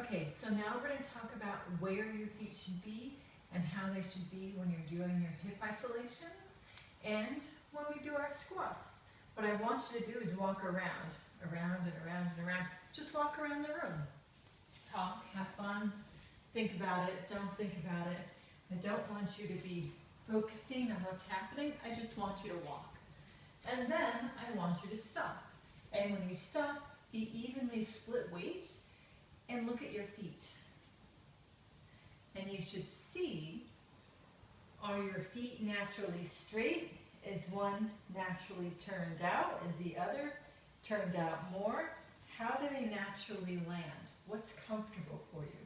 Okay, so now we're going to talk about where your feet should be and how they should be when you're doing your hip isolations and when we do our squats. What I want you to do is walk around and around and around. Just walk around the room. Talk, have fun, think about it, don't think about it. I don't want you to be focusing on what's happening. I just want you to walk. And then I want you to stop. And when you stop, be evenly split weight and look at your feet. And you should see, are your feet naturally straight? Is one naturally turned out? Is the other turned out more? How do they naturally land? What's comfortable for you?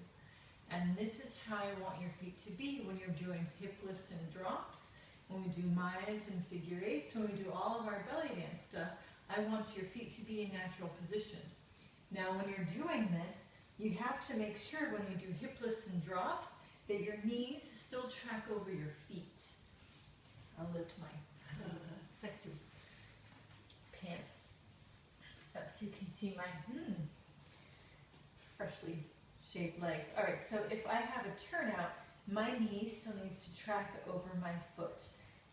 And this is how I want your feet to be when you're doing hip lifts and drops, when we do Mayas and figure eights, when we do all of our belly dance stuff. I want your feet to be in natural position. Now when you're doing this, you have to make sure when you do hip lifts and drops that your knees still track over your feet. I'll lift my sexy pants up so you can see my freshly shaved legs. All right, so if I have a turnout, my knee still needs to track over my foot.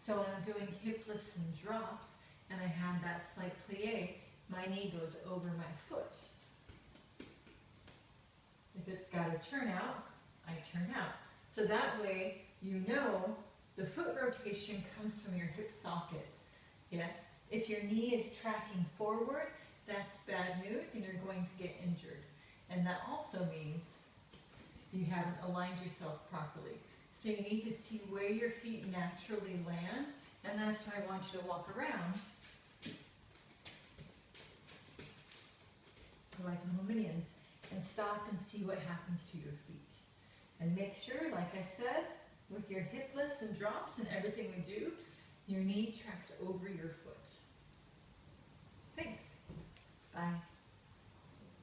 So when I'm doing hip lifts and drops and I have that slight plie, my knee goes over my foot. If it's got a turnout, I turn out. So that way, you know the foot rotation comes from your hip socket. Yes? If your knee is tracking forward, that's bad news and you're going to get injured. And that also means you haven't aligned yourself properly. So you need to see where your feet naturally land, and that's why I want you to walk around like little minions and stop and see what happens to your feet. And make sure, like I said, with your hip lifts and drops and everything we do, your knee tracks over your foot.